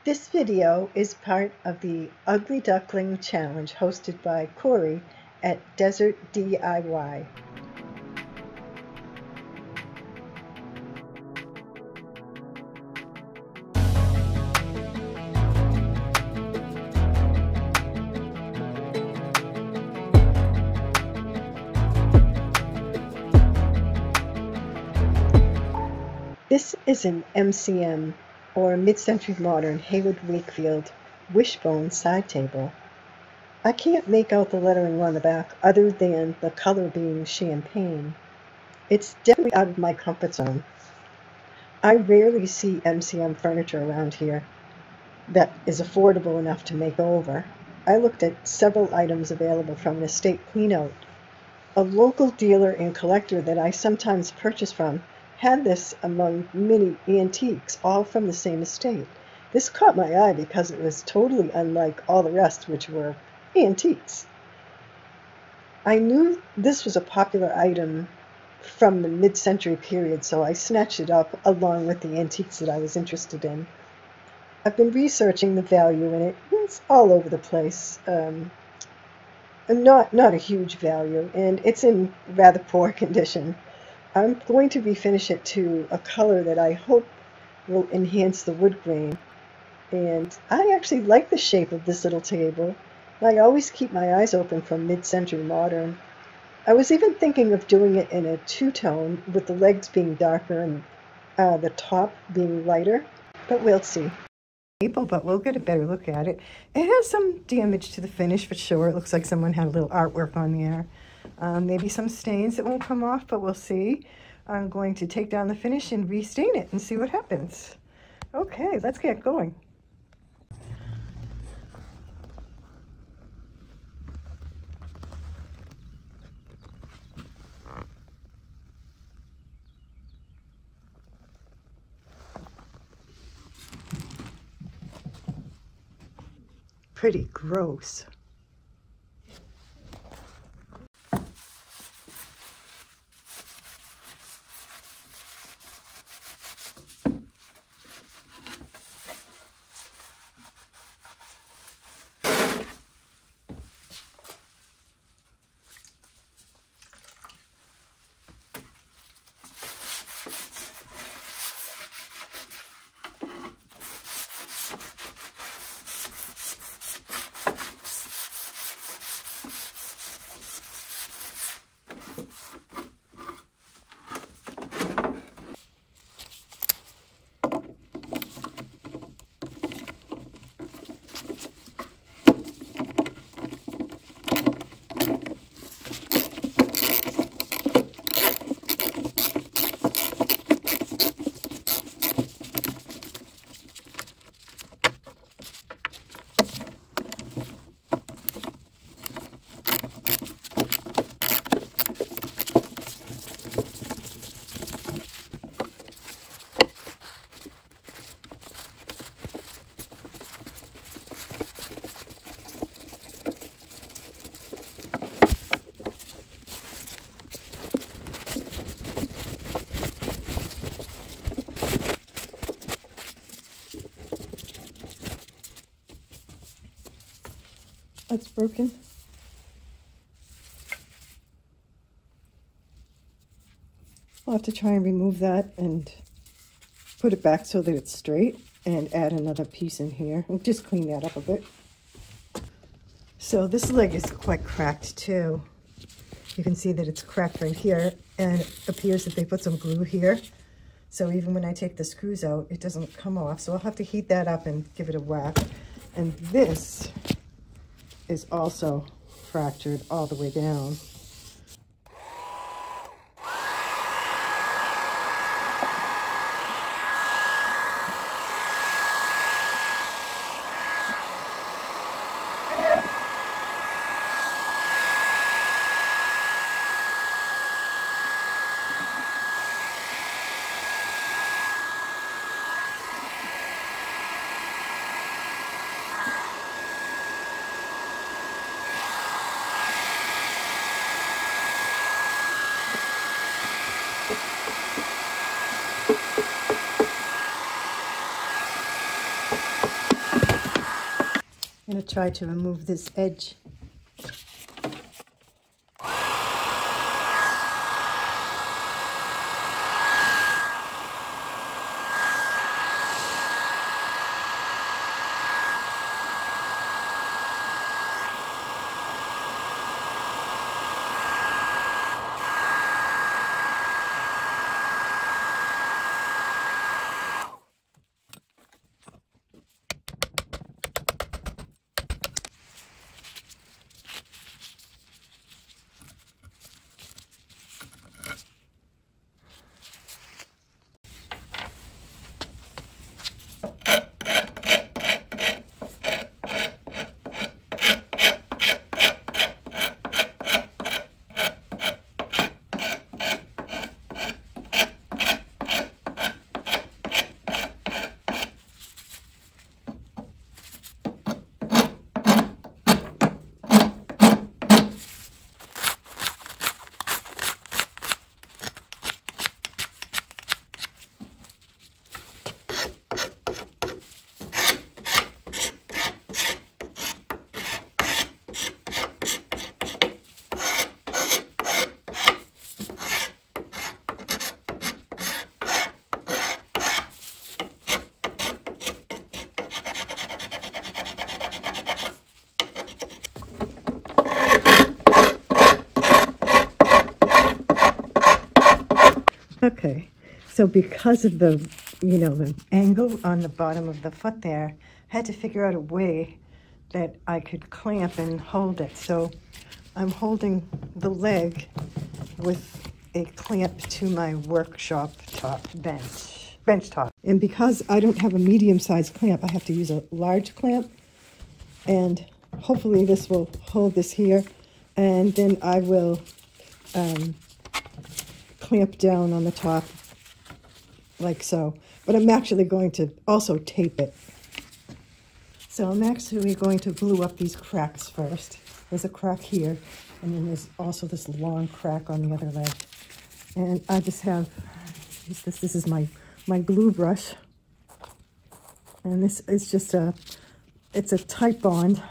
This video is part of the Ugly Duckling Challenge hosted by Corey at Desert DIY. This is an MCM, or mid-century modern Heywood-Wakefield Wishbone side table. I can't make out the lettering on the back other than the color being champagne. It's definitely out of my comfort zone. I rarely see MCM furniture around here that is affordable enough to make over. I looked at several items available from an estate cleanout. A local dealer and collector that I sometimes purchase from had this among many antiques, all from the same estate. This caught my eye because it was totally unlike all the rest, which were antiques. I knew this was a popular item from the mid-century period, so I snatched it up along with the antiques that I was interested in. I've been researching the value in it. It's all over the place. Not a huge value, and it's in rather poor condition. I'm going to refinish it to a color that I hope will enhance the wood grain. And I actually like the shape of this little table. I always keep my eyes open for mid-century modern. I was even thinking of doing it in a two-tone, with the legs being darker and the top being lighter, but we'll see. But we'll get a better look at it. It has some damage to the finish for sure. It looks like someone had a little artwork on there. Maybe some stains that won't come off, but we'll see. I'm going to take down the finish and restain it and see what happens. Okay, let's get going. Pretty gross. That's broken. I'll have to try and remove that and put it back so that it's straight and add another piece in here. We'll just clean that up a bit. So this leg is quite cracked too. You can see that it's cracked right here, and it appears that they put some glue here. So even when I take the screws out, it doesn't come off. So I'll have to heat that up and give it a whack. And this is also fractured all the way down. I'm going to try to remove this edge. Okay, so because of the, the angle on the bottom of the foot there, I had to figure out a way that I could clamp and hold it. So I'm holding the leg with a clamp to my workshop top bench top. And because I don't have a medium-sized clamp, I have to use a large clamp. And hopefully this will hold this here. And then I will clamp down on the top like so. But I'm actually going to also tape it. So I'm actually going to glue up these cracks first. There's a crack here, and then there's also this long crack on the other leg. And I just have, this is my glue brush. And this is just it's a tight bond.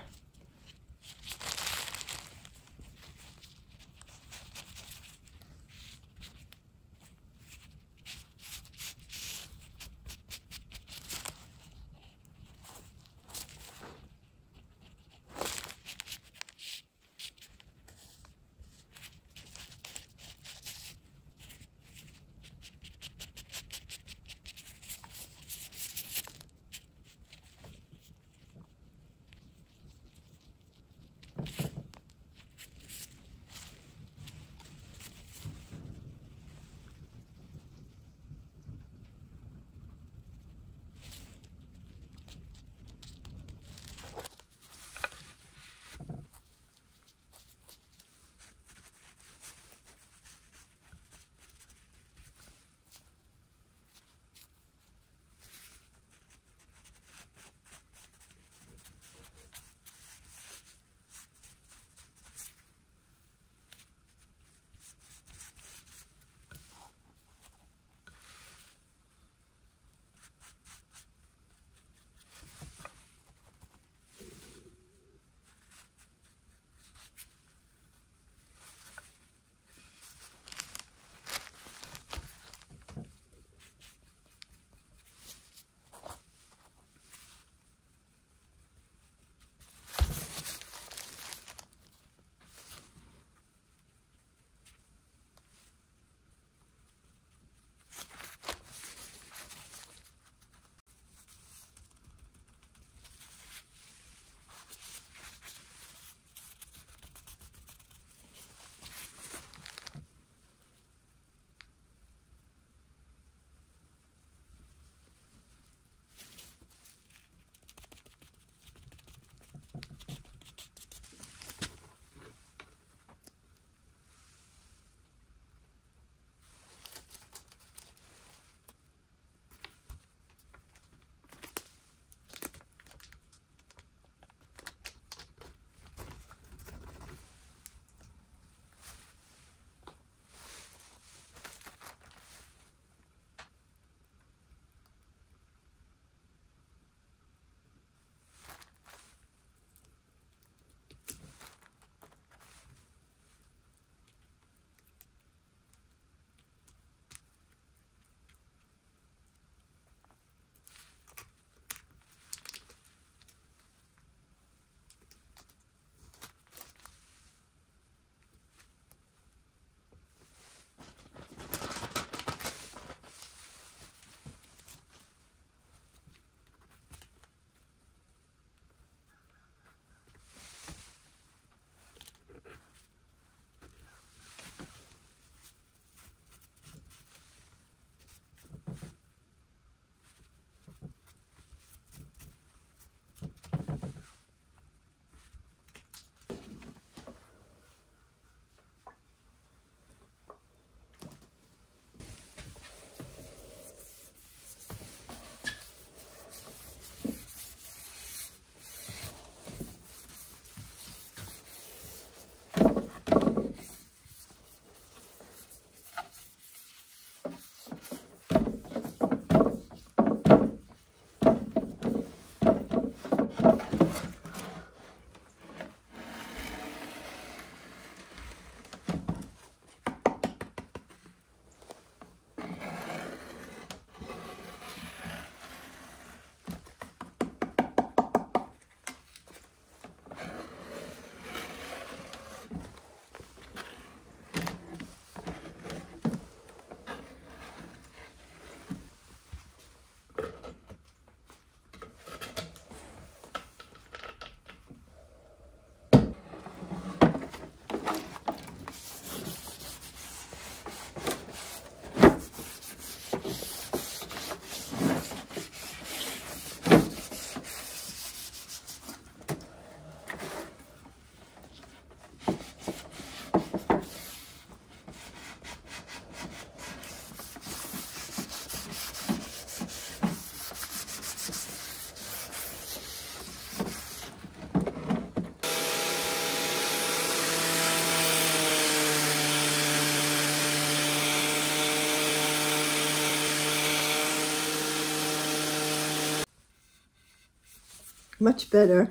much better.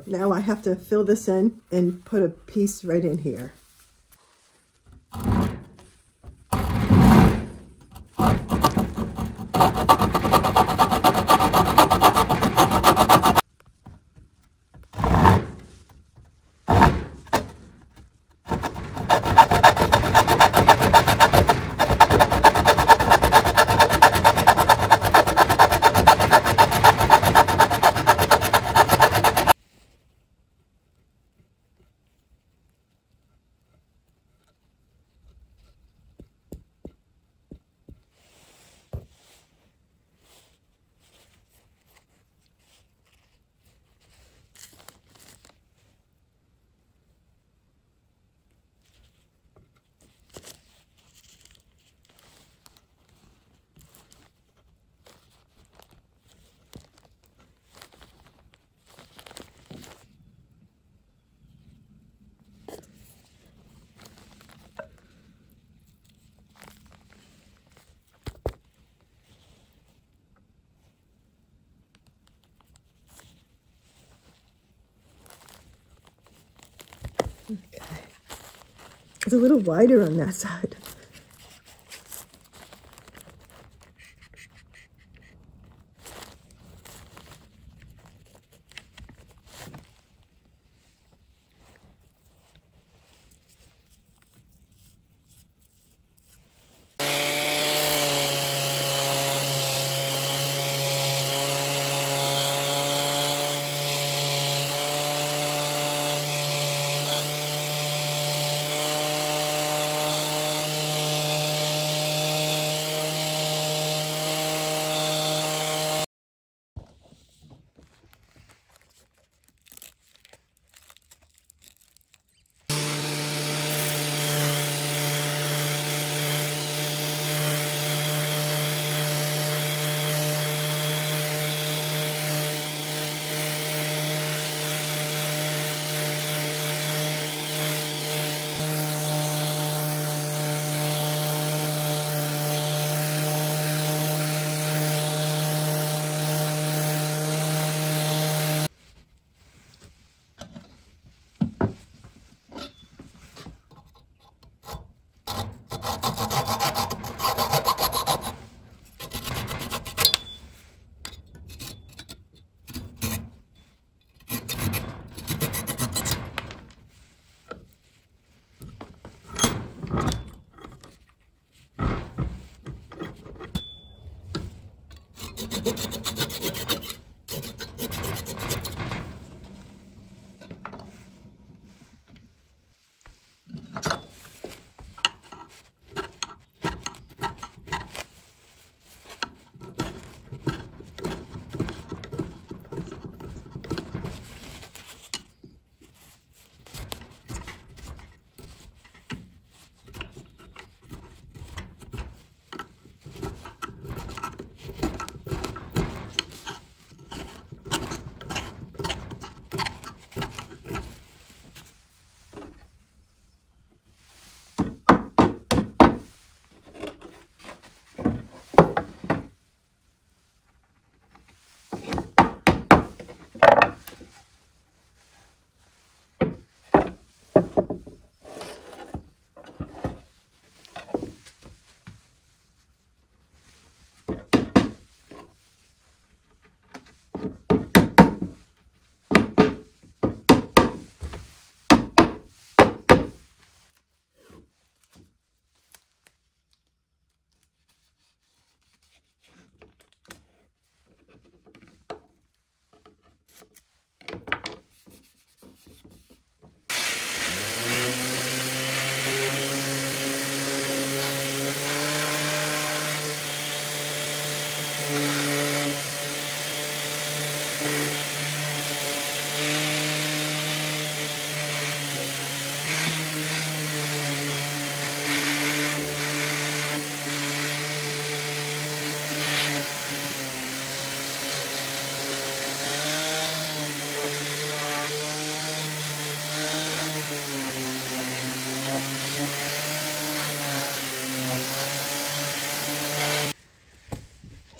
Now I have to fill this in and put a piece right in here. Okay. It's a little wider on that side.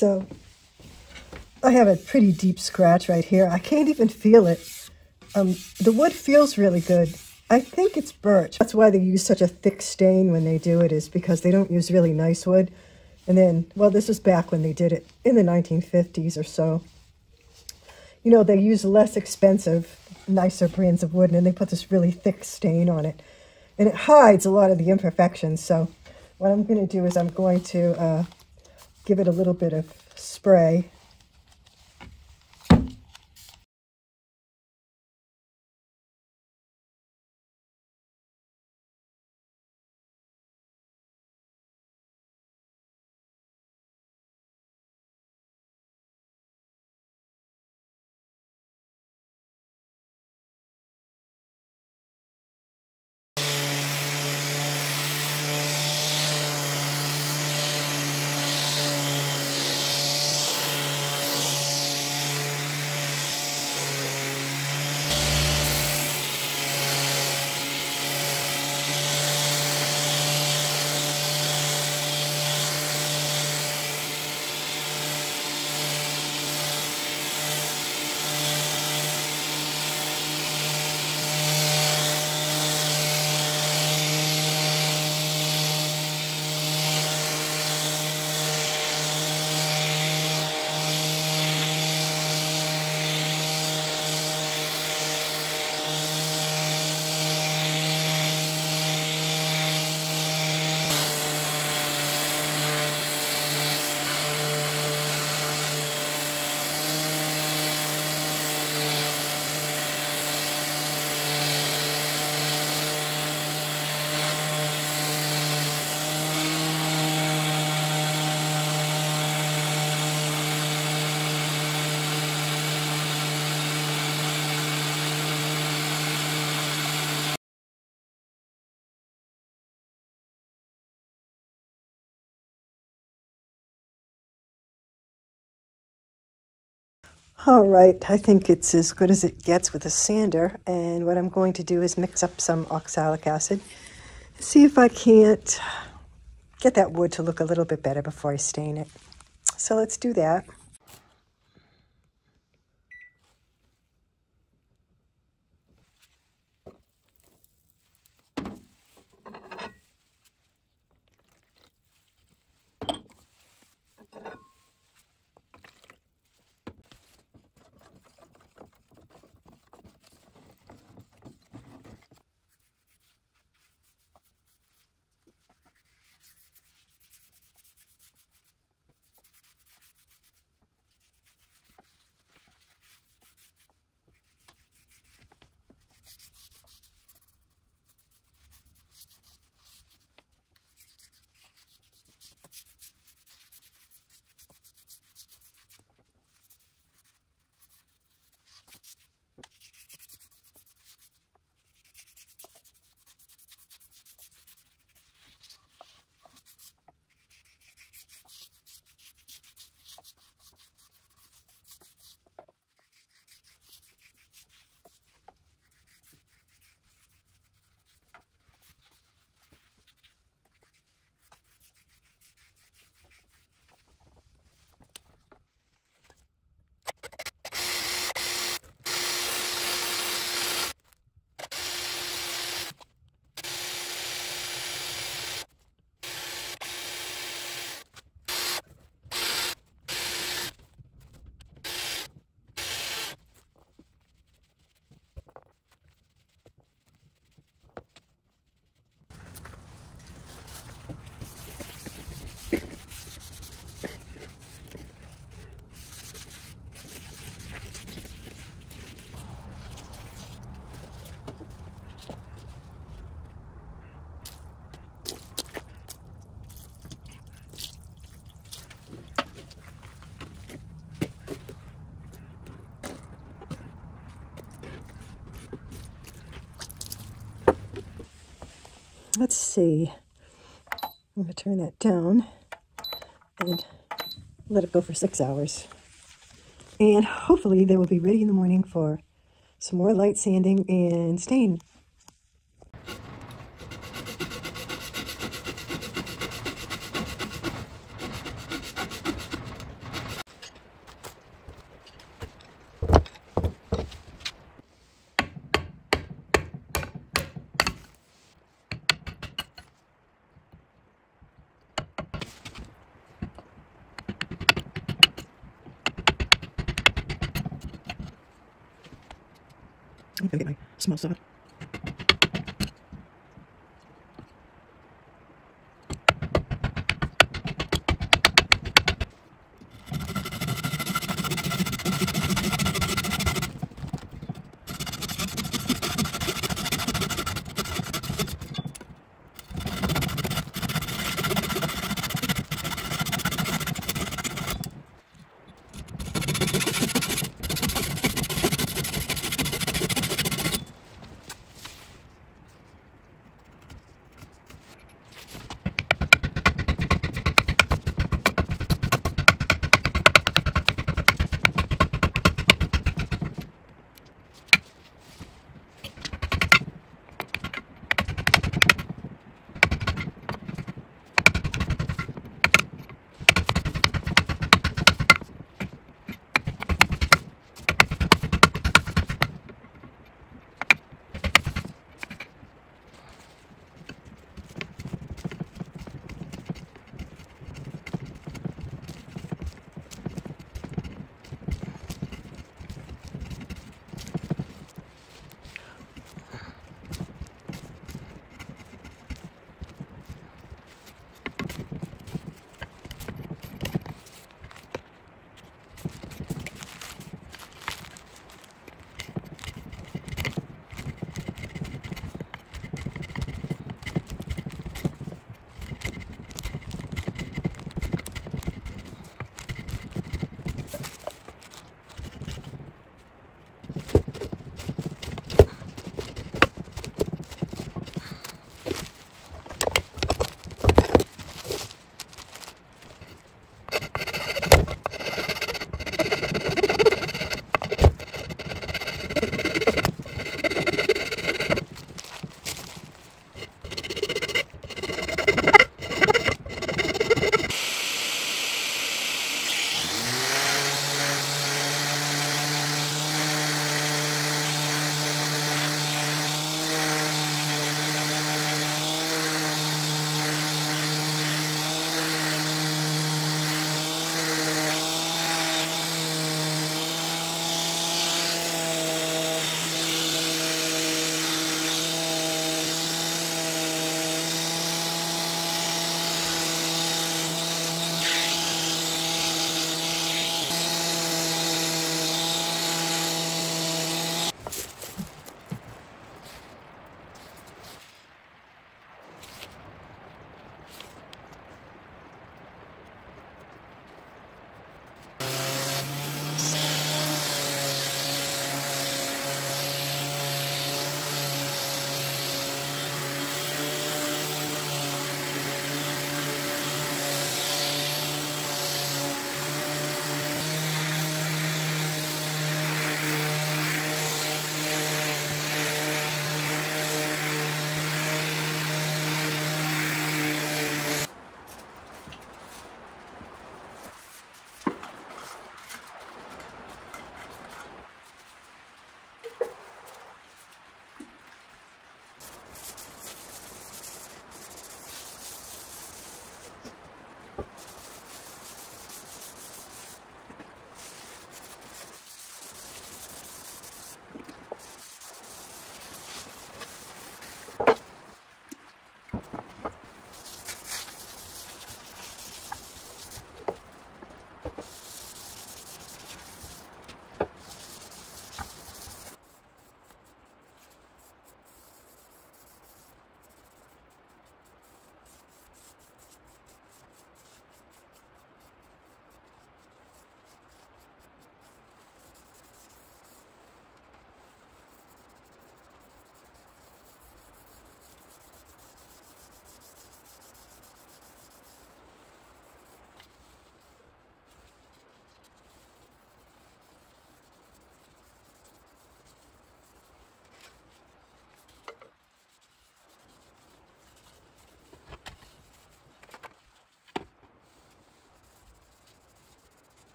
So I have a pretty deep scratch right here. I can't even feel it. The wood feels really good. I think it's birch. That's why they use such a thick stain when they do it, is because they don't use really nice wood. And then, well, this was back when they did it in the 1950s or so. You know, they use less expensive, nicer brands of wood, and then they put this really thick stain on it. And it hides a lot of the imperfections. So what I'm going to do is I'm going to give it a little bit of spray. All right, I think it's as good as it gets with a sander. And what I'm going to do is mix up some oxalic acid. See if I can't get that wood to look a little bit better before I stain it. So let's do that. Let's see. I'm going to turn that down and let it go for 6 hours. And hopefully they will be ready in the morning for some more light sanding and stain. I'm gonna get my small saw.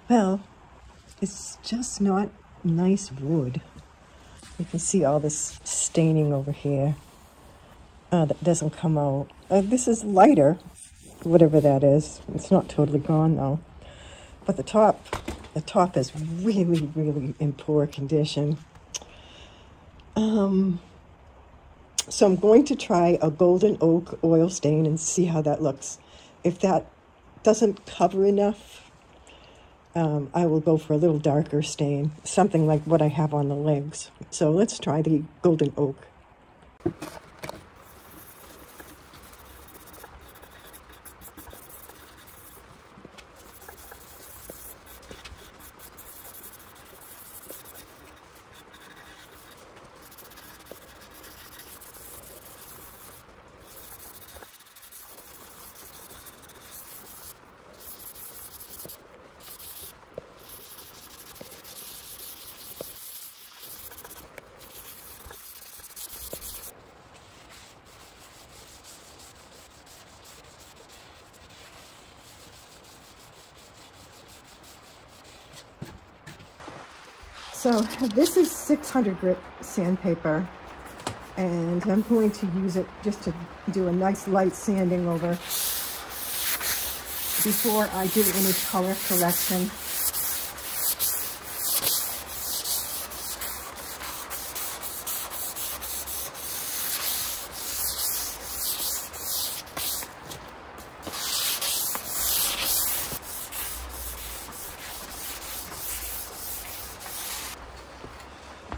Well, it's just not nice wood. You can see all this staining over here. That doesn't come out. This is lighter, whatever that is. It's not totally gone though. But the top is really, really in poor condition. So I'm going to try a golden oak oil stain and see how that looks. If that doesn't cover enough, I will go for a little darker stain, something like what I have on the legs. So let's try the golden oak. So this is 600 grit sandpaper, and I'm going to use it just to do a nice light sanding over before I do any color correction.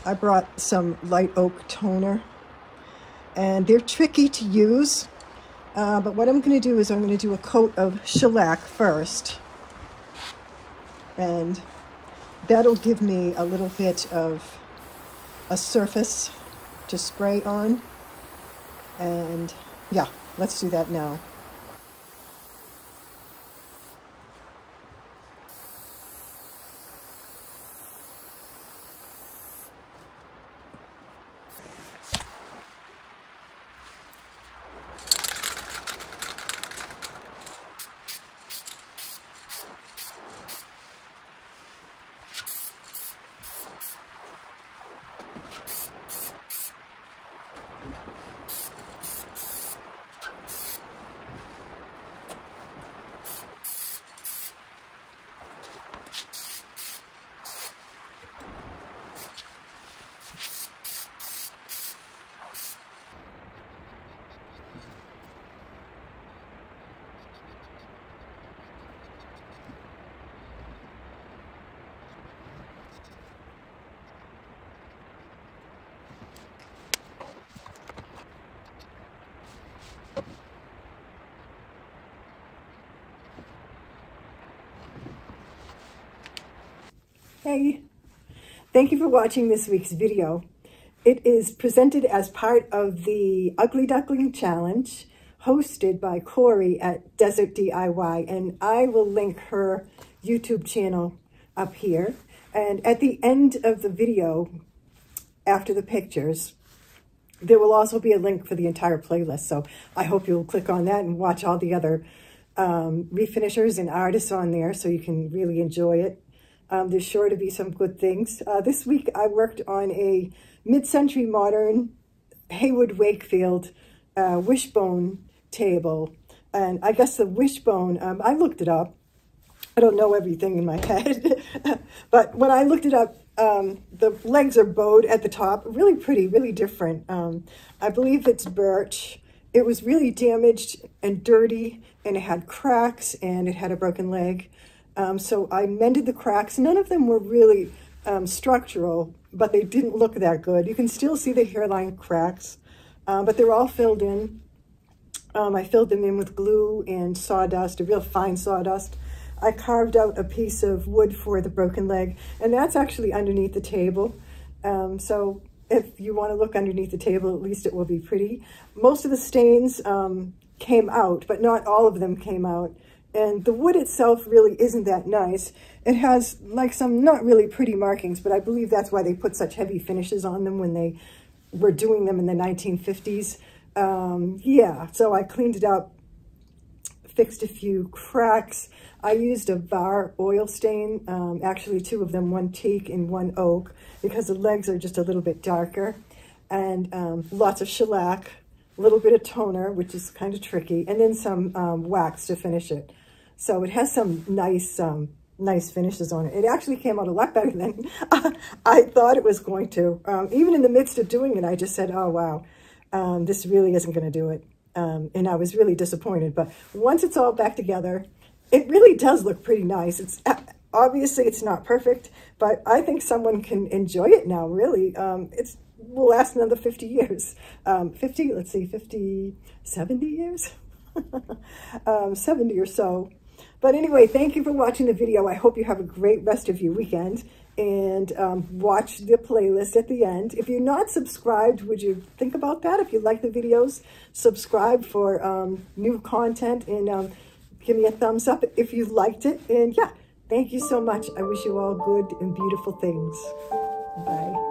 I brought some light oak toner, and they're tricky to use, but what I'm going to do is I'm going to do a coat of shellac first, and that'll give me a little bit of a surface to spray on, and yeah, let's do that now. Hey, thank you for watching this week's video. It is presented as part of the Ugly Duckling Challenge, hosted by Corey at Desert DIY, and I will link her YouTube channel up here. And at the end of the video, after the pictures, there will also be a link for the entire playlist. So I hope you'll click on that and watch all the other refinishers and artists on there so you can really enjoy it. There's sure to be some good things. This week I worked on a mid-century modern Heywood-Wakefield Wishbone table. And I guess the Wishbone, I looked it up. I don't know everything in my head. But when I looked it up, the legs are bowed at the top. Really pretty, really different. I believe it's birch. It was really damaged and dirty, and it had cracks, and it had a broken leg. So I mended the cracks. None of them were really structural, but they didn't look that good. You can still see the hairline cracks, but they're all filled in. I filled them in with glue and sawdust, a real fine sawdust. I carved out a piece of wood for the broken leg, and that's actually underneath the table. So if you want to look underneath the table, at least it will be pretty. Most of the stains came out, but not all of them came out. And the wood itself really isn't that nice. It has like some not really pretty markings, but I believe that's why they put such heavy finishes on them when they were doing them in the 1950s. Yeah, so I cleaned it up, fixed a few cracks. I used a VAR oil stain, actually two of them, one teak and one oak, because the legs are just a little bit darker. And lots of shellac, a little bit of toner, which is kind of tricky, and then some wax to finish it. So it has some nice finishes on it. It actually came out a lot better than I thought it was going to. Even in the midst of doing it, I just said, oh, wow, this really isn't going to do it. And I was really disappointed. But once it's all back together, it really does look pretty nice. It's obviously it's not perfect, but I think someone can enjoy it now, really. It will last another 50 years. 70 years? 70 or so. But anyway, thank you for watching the video. I hope you have a great rest of your weekend, and watch the playlist at the end. If you're not subscribed, would you think about that? If you like the videos, subscribe for new content, and give me a thumbs up if you liked it. And yeah, thank you so much. I wish you all good and beautiful things. Bye.